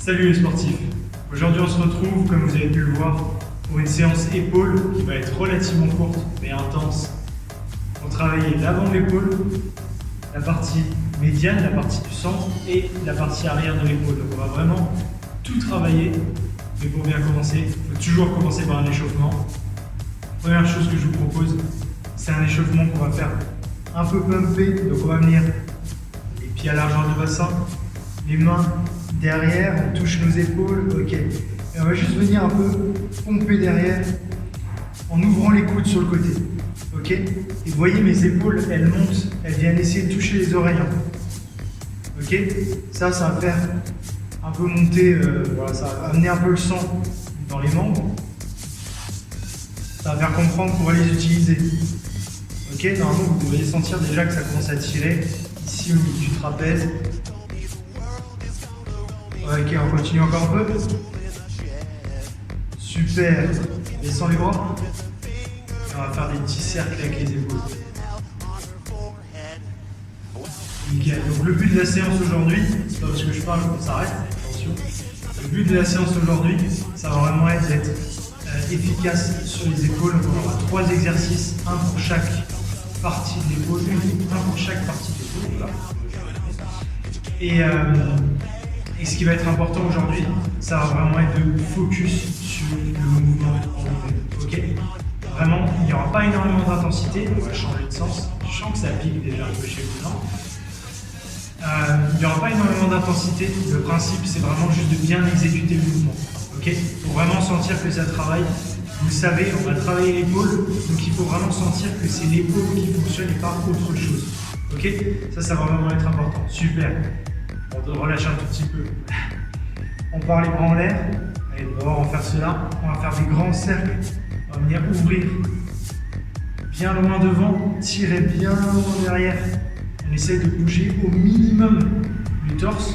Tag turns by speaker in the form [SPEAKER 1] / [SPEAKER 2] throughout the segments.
[SPEAKER 1] Salut les sportifs. Aujourd'hui on se retrouve, comme vous avez pu le voir, pour une séance épaules qui va être relativement courte mais intense. Pour travailler l'avant de l'épaule, la partie médiane, la partie du centre et la partie arrière de l'épaule. Donc on va vraiment tout travailler. Mais pour bien commencer, il faut toujours commencer par un échauffement. Première chose que je vous propose, c'est un échauffement qu'on va faire un peu pumpé. Donc on va venir les pieds à largeur de bassin, les mains derrière, on touche nos épaules, ok. Et on va juste venir un peu pomper derrière en ouvrant les coudes sur le côté, ok. Et vous voyez mes épaules, elles montent, elles viennent essayer de toucher les oreilles, ok. Ça va faire un peu monter, voilà, ça va amener un peu le sang dans les membres. Ça va faire comprendre qu'on va les utiliser. Ok, normalement vous devriez sentir déjà que ça commence à tirer ici au milieu du trapèze. Ok, on continue encore un peu. Super. Descends les bras. Et on va faire des petits cercles avec les épaules. Nickel. Donc le but de la séance aujourd'hui, c'est pas parce que je parle qu'on s'arrête, attention. Le but de la séance aujourd'hui, ça va vraiment être d'être efficace sur les épaules. Donc on aura 3 exercices, un pour chaque partie de l'épaule, un pour chaque partie de l'épaule. Voilà. Et ce qui va être important aujourd'hui, ça va vraiment être de focus sur le mouvement. Ok. Vraiment, il n'y aura pas énormément d'intensité, on va changer de sens. Je sens que ça pique déjà un peu chez vous, non ? Il n'y aura pas énormément d'intensité. Le principe, c'est vraiment juste de bien exécuter le mouvement. Ok. Pour vraiment sentir que ça travaille. Vous le savez, on va travailler l'épaule, donc il faut vraiment sentir que c'est l'épaule qui fonctionne et pas autre chose. Ok. Ça va vraiment être important. Super. On relâche un tout petit peu. On part les bras en l'air. Allez, on va faire cela. On va faire des grands cercles. On va venir ouvrir bien loin devant, tirer bien loin derrière. On essaie de bouger au minimum du torse.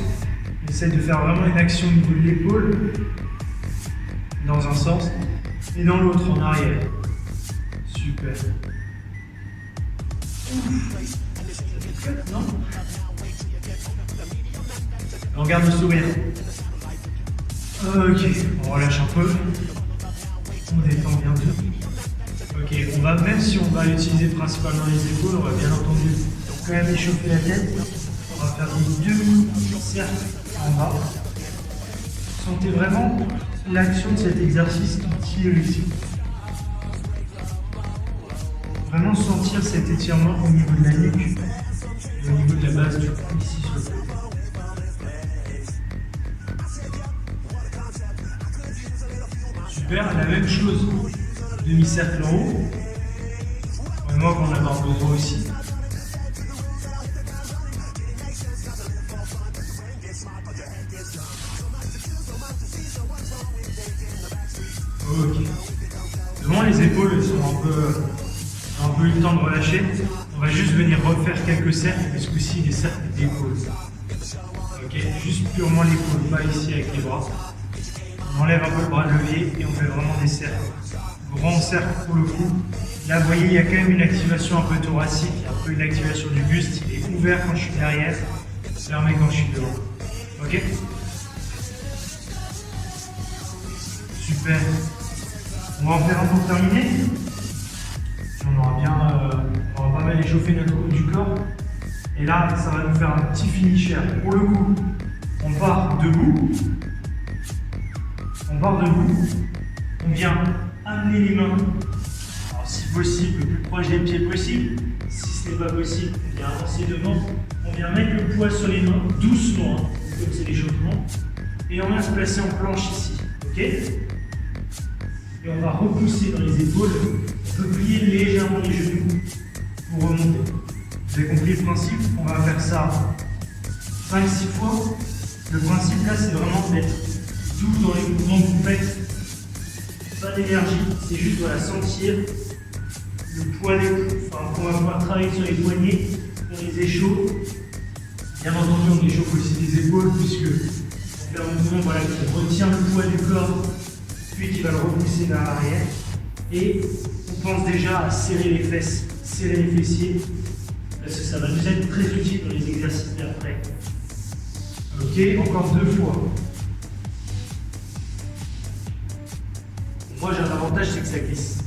[SPEAKER 1] On essaie de faire vraiment une action au niveau de l'épaule, dans un sens, et dans l'autre, en arrière. Super. Ouf. Ça fait non ? On garde le sourire. Ok, on relâche un peu. On détend bien tout. Ok, on va, même si on va utiliser principalement les épaules, on va bien entendu quand même échauffer la tête. On va faire des demi-cercles en bas. Sentez vraiment l'action de cet exercice qui tire ici. Vraiment sentir cet étirement au niveau de la nuque et au niveau de la base du cou ici sur le côté. Super, la même chose, demi-cercle en haut. Vraiment qu'on en a besoin aussi. Ok. Devant les épaules, elles sont un peu eu le temps de relâcher. On va juste venir refaire quelques cercles, mais ce coup-ci des cercles d'épaule. Ok, juste purement l'épaule, pas ici avec les bras. On enlève un peu le bras de levier et on fait vraiment des cercles. Grand cercle pour le coup. Là, vous voyez, il y a quand même une activation un peu thoracique, un peu une activation du buste. Il est ouvert quand je suis derrière, fermé quand je suis devant. Ok ? Super. On va en faire un pour terminer. On aura pas mal échauffé notre haut du corps. Et là, ça va nous faire un petit finisher. Pour le coup, on part debout. On vient amener les mains, alors si possible, le plus proche des pieds possible. Si ce n'est pas possible, on vient avancer devant. On vient mettre le poids sur les mains, doucement, comme c'est l'échauffement. Et on vient se placer en planche ici. Ok ? Et on va repousser dans les épaules, replier légèrement les genoux pour remonter. Vous avez compris le principe ? On va faire ça 5-6 fois. Le principe là, c'est vraiment d'être doux dans les mouvements que vous faites. Pas d'énergie, c'est juste voilà, sentir le poids des coudes. Enfin, on va pouvoir travailler sur les poignets, on les échauffe. Bien entendu, on échauffe aussi les épaules, puisque on fait un mouvement voilà, qui retient le poids du corps, puis qui va le repousser vers l'arrière. Et on pense déjà à serrer les fesses, serrer les fessiers, parce que ça va nous être très utile dans les exercices d'après. Ok, encore 2 fois. Moi j'ai un avantage, c'est que ça glisse.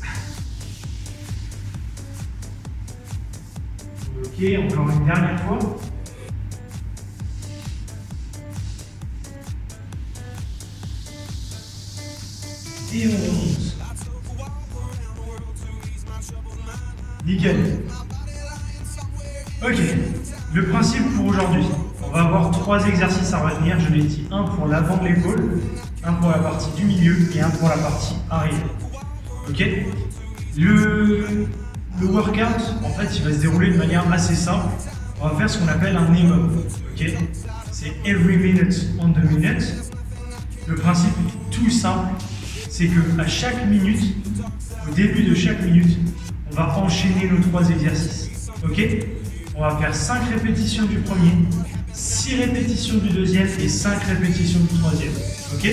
[SPEAKER 1] Ok, encore une dernière fois. Et on remonte. Nickel. Ok, le principe pour aujourd'hui. On va avoir 3 exercices à retenir. Je l'ai dit, un pour l'avant de l'épaule, un pour la partie du milieu et un pour la partie arrière. Ok. Le workout, en fait, il va se dérouler de manière assez simple. On va faire ce qu'on appelle un EMOM. Ok. C'est every minute on the minute. Le principe est tout simple. C'est que à chaque minute, au début de chaque minute, on va enchaîner nos 3 exercices. Ok. On va faire 5 répétitions du premier, 6 répétitions du deuxième et 5 répétitions du troisième. Ok.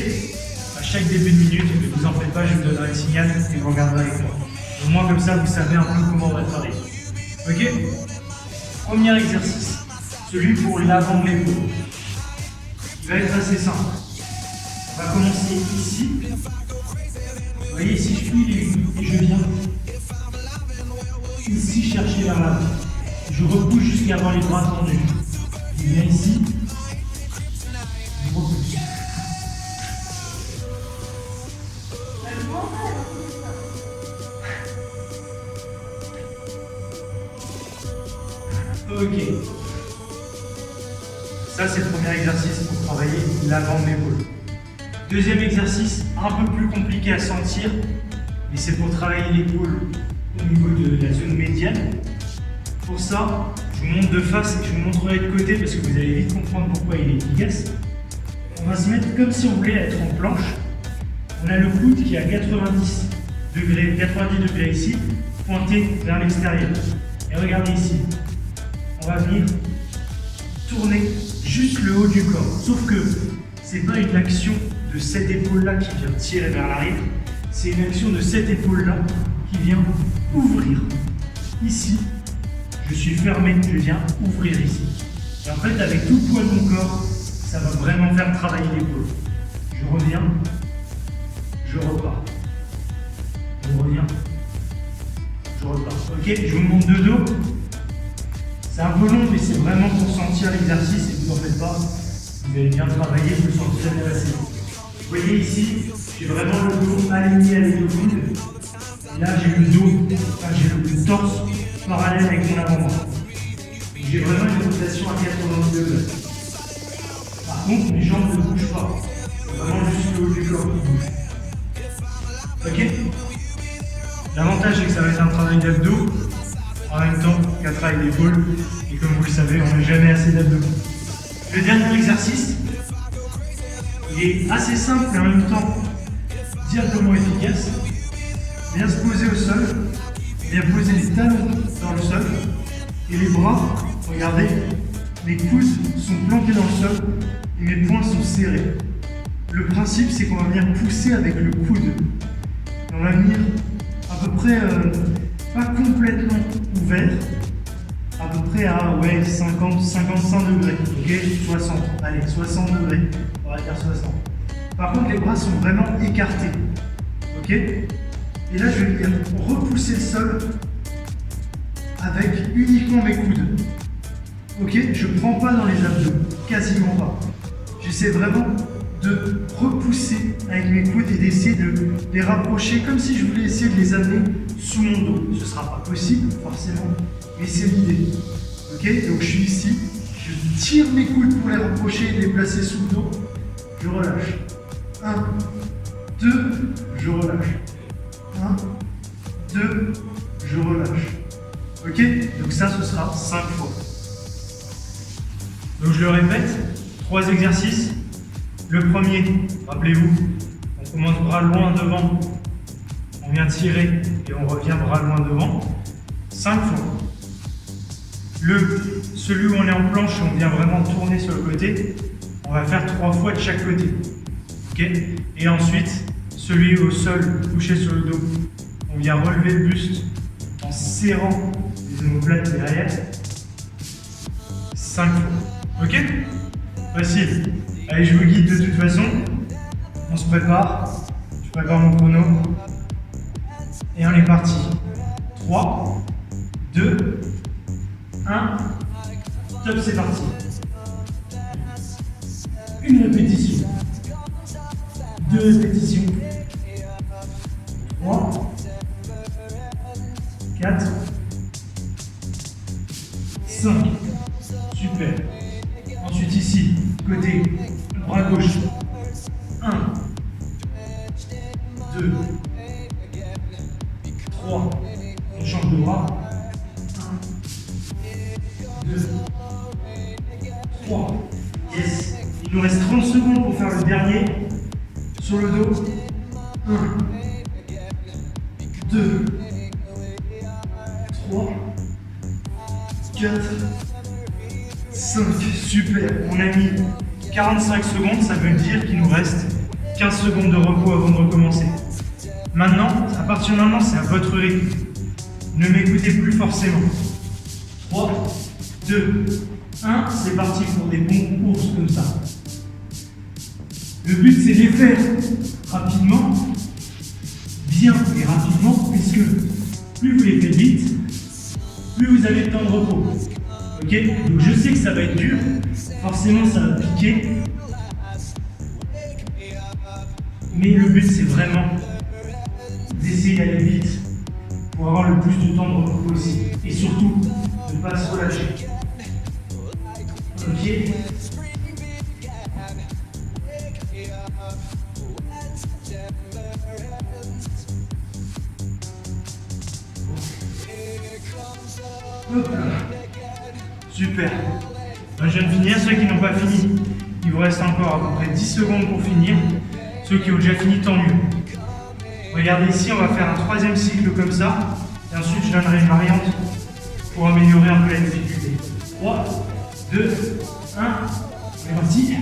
[SPEAKER 1] À chaque début de minute, ne vous en faites pas, je vous donnerai le signal et vous regarderez avec moi. Au moins comme ça, vous savez un peu comment on va travailler. Ok. Premier exercice, celui pour l'avant de l'épaule. Il va être assez simple. On va commencer ici. Vous voyez, si je plie et je viens ici chercher vers l'avant. Je repousse jusqu'à avoir les bras tendus. Je viens ici. Je repousse. Ok. Ça, c'est le premier exercice pour travailler l'avant de l'épaule. Deuxième exercice, un peu plus compliqué à sentir, mais c'est pour travailler l'épaule au niveau de la zone médiane. Pour ça, je vous montre de face et je vous montrerai de côté parce que vous allez vite comprendre pourquoi il est efficace. On va se mettre comme si on voulait être en planche. On a le coude qui est à 90 degrés ici, pointé vers l'extérieur. Et regardez ici, on va venir tourner juste le haut du corps. Sauf que ce n'est pas une action de cette épaule-là qui vient tirer vers l'arrière, c'est une action de cette épaule-là qui vient ouvrir. Ici, je suis fermé, je viens ouvrir ici. Et en fait, avec tout le poids de mon corps, ça va vraiment faire travailler l'épaule. Je reviens, je repars. Je reviens, je repars. Ok, je vous montre de dos. C'est un peu long, mais c'est vraiment pour sentir l'exercice et vous n'en faites pas. Vous allez bien travailler, vous le sentirez passer. Vous voyez ici, j'ai vraiment le dos aligné avec le coude. Et là, j'ai le dos, j'ai le torse parallèle avec mon avant-bras. J'ai vraiment une rotation à 90 degrés. Par contre, mes jambes ne bougent pas. C'est vraiment juste le haut du corps qui bouge. Ok. L'avantage, c'est que ça va être un travail d'abdos, en même temps qu'un travail d'épaule. Et comme vous le savez, on n'a jamais assez d'abdos. Le dernier exercice, il est assez simple et en même temps diablement efficace. Bien se poser au sol, bien poser les talons dans le sol et les bras, regardez, mes coudes sont plantés dans le sol et mes poings sont serrés. Le principe, c'est qu'on va venir pousser avec le coude. On va venir à peu près, pas complètement ouvert, à peu près à 55 degrés, ok, 60, allez, 60 degrés, on va dire 60. Par contre, les bras sont vraiment écartés, ok. Et là, je vais venir repousser le sol avec uniquement mes coudes. Ok, je ne prends pas dans les abdos, quasiment pas. J'essaie vraiment de repousser avec mes coudes et d'essayer de les rapprocher comme si je voulais essayer de les amener sous mon dos. Ce ne sera pas possible, forcément, mais c'est l'idée. Ok, donc je suis ici, je tire mes coudes pour les rapprocher et les placer sous le dos. Je relâche. 1, 2, je relâche. 1, 2, je relâche. Ok, donc ça, ce sera 5 fois. Donc je le répète, 3 exercices. Le premier, rappelez-vous, on commence bras loin devant, on vient tirer et on revient bras loin devant. 5 fois. Celui où on est en planche, on vient vraiment tourner sur le côté, on va faire 3 fois de chaque côté. Ok. Et ensuite, celui au sol, couché sur le dos, on vient relever le buste en serrant les omoplates derrière. 5 fois. Ok. Facile. Allez, je vous guide de toute façon. On se prépare. Je prépare mon chrono. Et on est parti. 3, 2, 1. Top, c'est parti. Une répétition. 2 répétitions. 3, 4, 5. Super. Ensuite ici, côté bras gauche. 1, 2, 3. On change de bras. 1, 2, 3. Yes. Il nous reste 30 secondes pour faire le dernier. Sur le dos. 1, 2, 3, 4, 5. Super. On a mis 45 secondes. Ça veut dire qu'il nous reste 15 secondes de repos avant de recommencer. Maintenant, à partir de maintenant, c'est à votre rythme. Ne m'écoutez plus forcément. 3, 2, 1. C'est parti pour des bons courses comme ça. Le but, c'est de les faire rapidement, bien et rapidement, puisque plus vous les faites vite, plus vous avez de temps de repos. Ok? Donc je sais que ça va être dur, forcément ça va piquer, mais le but, c'est vraiment d'essayer d'aller vite pour avoir le plus de temps de repos aussi. Et surtout, ne pas se relâcher. Ok? Hop là. Super. Je viens de finir. Ceux qui n'ont pas fini, il vous reste encore à peu près 10 secondes pour finir. Ceux qui ont déjà fini, tant mieux. Regardez ici, on va faire un 3e cycle comme ça. Et ensuite, je donnerai une variante pour améliorer un peu la difficulté. 3, 2, 1. On est parti.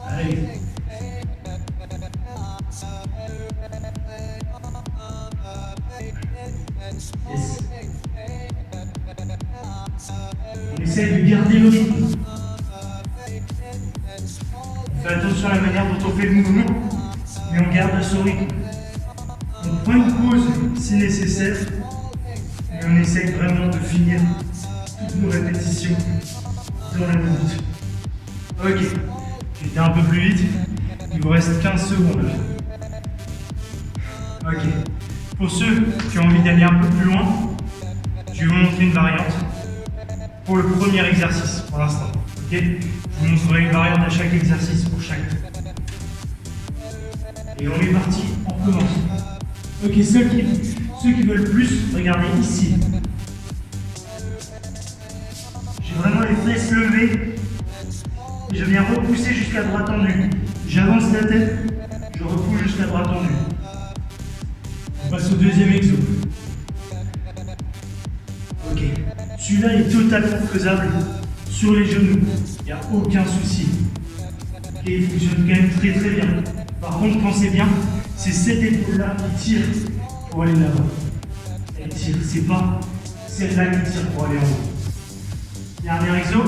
[SPEAKER 1] Allez. Yes. On essaie de garder le rythme. On fait attention à la manière dont on fait le mouvement, mais on garde ce rythme. On prend une pause si nécessaire, mais on essaie vraiment de finir toutes nos répétitions dans la minute. Ok, j'étais un peu plus vite, il vous reste 15 secondes. Ok, pour ceux qui ont envie d'aller un peu plus loin, je vais vous montrer une variante pour le premier exercice pour l'instant. Ok, je vous montrerai une variante à chaque exercice pour chaque. Et on est parti, on commence. Ok, ceux qui veulent plus, regardez ici. J'ai vraiment les fesses levées. Et je viens repousser jusqu'à bras tendu. J'avance la tête, je repousse jusqu'à bras tendu. On passe au deuxième exo. Ok. Celui-là est totalement faisable sur les genoux. Il n'y a aucun souci. Ok, il fonctionne quand même très très bien. Par contre, pensez bien, c'est cette épaule-là qui tire pour aller là-bas. Elle tire, c'est pas celle-là qui tire pour aller en haut. Dernier exo.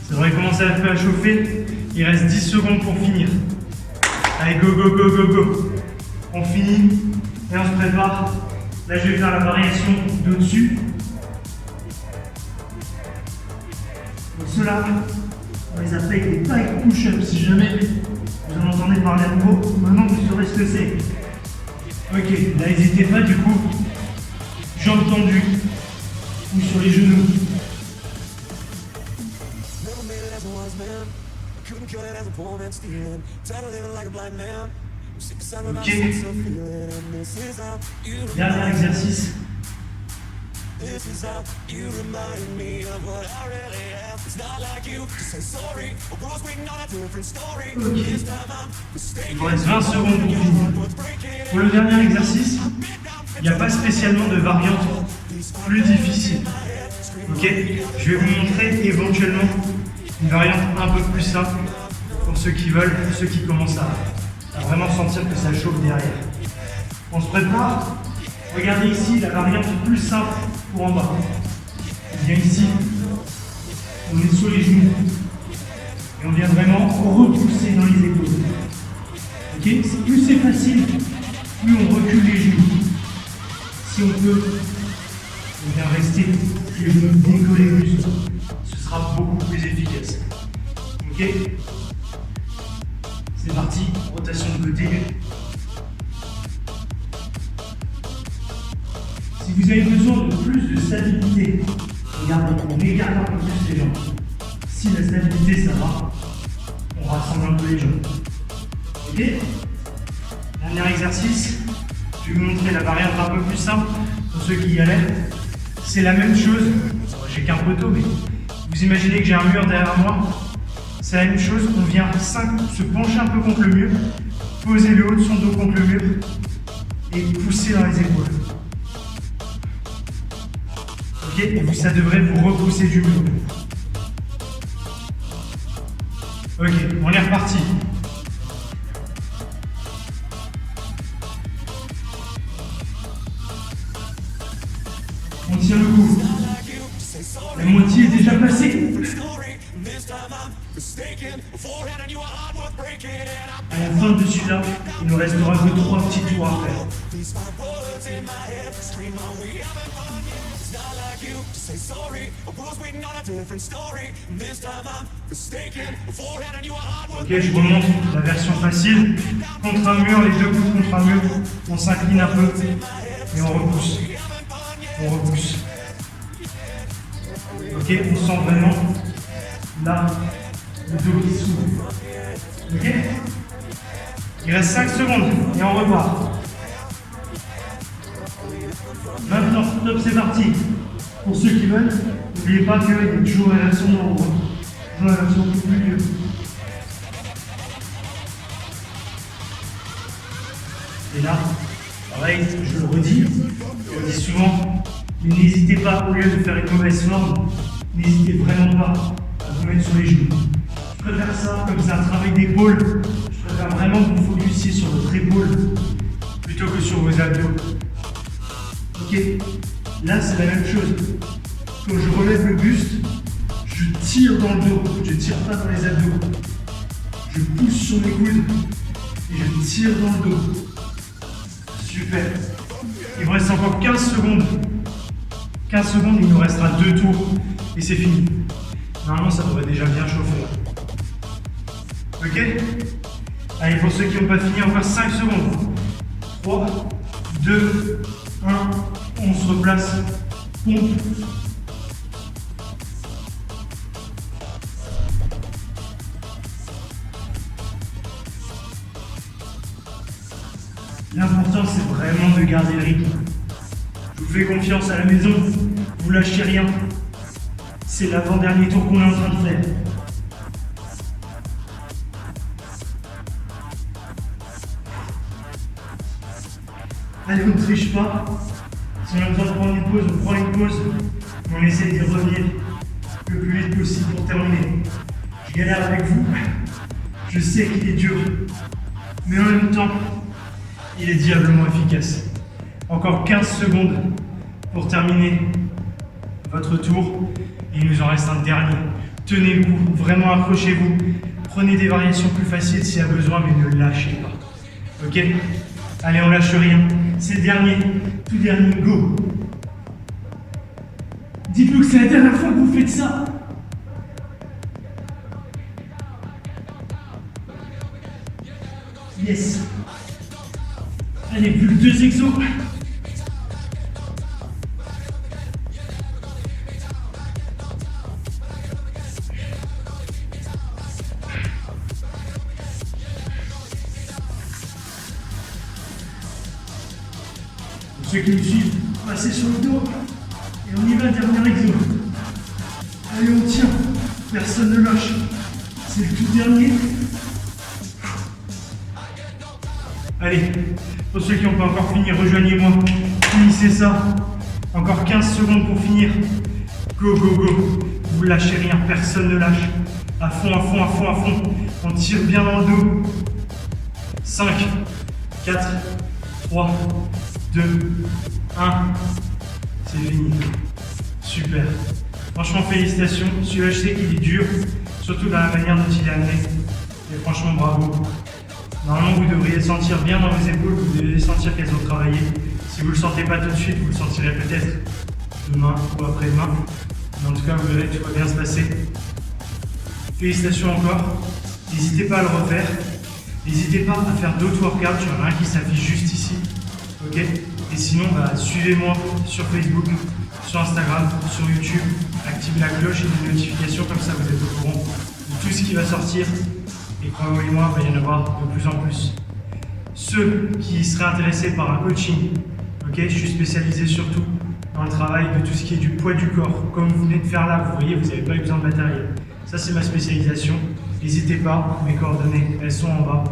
[SPEAKER 1] Ça devrait commencer un peu à chauffer. Il reste 10 secondes pour finir. Allez, go, go, go, go, go. On finit et on se prépare. Là, je vais faire la variation d'au-dessus. Donc ceux-là, on les appelle des pike push-ups. Si jamais vous en entendez parler à nouveau, maintenant vous saurez ce que c'est. Ok, là n'hésitez pas du coup, jambes tendues ou sur les genoux. Ok. Dernier exercice. Ok. Il vous reste 20 secondes pour finir. Pour le dernier exercice, il n'y a pas spécialement de variante plus difficile. Ok. Je vais vous montrer éventuellement une variante un peu plus simple pour ceux qui veulent, ceux qui commencent à vraiment sentir que ça chauffe derrière. On se prépare. Regardez ici la variante plus simple pour en bas. On vient ici, on est sur les genoux et on vient vraiment repousser dans les épaules. Ok, plus c'est facile, plus on recule les genoux. Si on peut, on vient rester les genoux décollés plus. Ce sera beaucoup plus efficace. Ok, c'est parti, rotation de côté. Si vous avez besoin de plus de stabilité, regardez, on écarte un peu plus les jambes. Si la stabilité ça va, on rassemble un peu les jambes. Ok? Dernier exercice, je vais vous montrer la variante un peu plus simple pour ceux qui y allaient. C'est la même chose, j'ai qu'un poteau, mais vous imaginez que j'ai un mur derrière moi. C'est la même chose, on vient se pencher un peu contre le mur, poser le haut de son dos contre le mur et pousser dans les épaules. Ok, et ça devrait vous repousser du mur. Ok, on est reparti. On tient le coup. La moitié est déjà passée. À la fin de celui-là, il nous restera que 3 petits tours à faire. Ok, je vous montre la version facile. Contre un mur, les deux coudes contre un mur, on s'incline un peu et on repousse. On repousse. Ok, on sent vraiment là le dos qui s'ouvre. Ok? Il reste 5 secondes et on repart. Maintenant, top, c'est parti. Pour ceux qui veulent, n'oubliez pas qu'il y a toujours la version en haut. Toujours la version au milieu. Et là, pareil, je le redis souvent, mais n'hésitez pas, au lieu de faire une mauvaise forme, n'hésitez vraiment pas à vous mettre sur les genoux. Je préfère ça, comme c'est un travail d'épaule, je préfère vraiment que vous focussiez sur votre épaule plutôt que sur vos abdos. Ok, là c'est la même chose. Quand je relève le buste, je tire dans le dos, je ne tire pas dans les abdos. Je pousse sur mes coudes et je tire dans le dos. Super. Il me reste encore 15 secondes. 15 secondes, il nous restera 2 tours et c'est fini. Normalement, ça devrait déjà bien chauffer. Ok? Allez, pour ceux qui n'ont pas fini, encore 5 secondes. 3, 2, 1, on se replace. Pompe. L'important, c'est vraiment de garder le rythme. Je vous fais confiance à la maison, vous lâchez rien. C'est l'avant-dernier tour qu'on est en train de faire. Allez, on ne triche pas. Si on a besoin de prendre une pause, on prend une pause. On essaie d'y revenir le plus vite possible pour terminer. Je galère avec vous. Je sais qu'il est dur. Mais en même temps, il est diablement efficace. Encore 15 secondes pour terminer votre tour. Et il nous en reste un dernier. Tenez le coup, vraiment accrochez-vous. Prenez des variations plus faciles s'il y a besoin, mais ne lâchez pas. Ok? Allez, on lâche rien. C'est le dernier, tout dernier, go! Dites-le que c'est la dernière fois que vous faites ça. Yes. Allez, plus que 2 exos. Pour ceux qui me suivent, passez sur le dos. Et on y va, dernier exo. Allez, on tient. Personne ne lâche. C'est le tout dernier. Allez, pour ceux qui n'ont pas encore fini, rejoignez-moi. Finissez ça. Encore 15 secondes pour finir. Go, go, go. Vous lâchez rien, personne ne lâche. À fond, à fond, à fond, à fond. On tire bien dans le dos. 5, 4, 3, 2, 1. C'est fini. Super. Franchement, félicitations. Celui-là, je sais qu'il est dur, surtout dans la manière dont il est amené. Et franchement, bravo. Normalement, vous devriez le sentir bien dans vos épaules, vous devez sentir qu'elles ont travaillé. Si vous ne le sentez pas tout de suite, vous le sentirez peut-être demain ou après-demain. Mais en tout cas, vous verrez que tout va bien se passer. Félicitations encore. N'hésitez pas à le refaire. N'hésitez pas à faire d'autres workouts. Il y en a un qui s'affiche juste ici. Ok. Et sinon, suivez-moi sur Facebook, sur Instagram, sur YouTube. Activez la cloche et les notifications, comme ça vous êtes au courant de tout ce qui va sortir. Et croyez-moi, il va y en avoir de plus en plus. Ceux qui seraient intéressés par un coaching, ok, je suis spécialisé surtout dans le travail de tout ce qui est du poids du corps. Comme vous venez de faire là, vous voyez, vous n'avez pas eu besoin de matériel. Ça, c'est ma spécialisation. N'hésitez pas, mes coordonnées, elles sont en bas.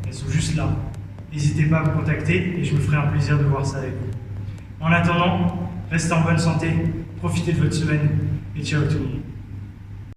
[SPEAKER 1] Elles sont juste là. N'hésitez pas à me contacter et je me ferai un plaisir de voir ça avec vous. En attendant, restez en bonne santé, profitez de votre semaine et ciao tout le monde.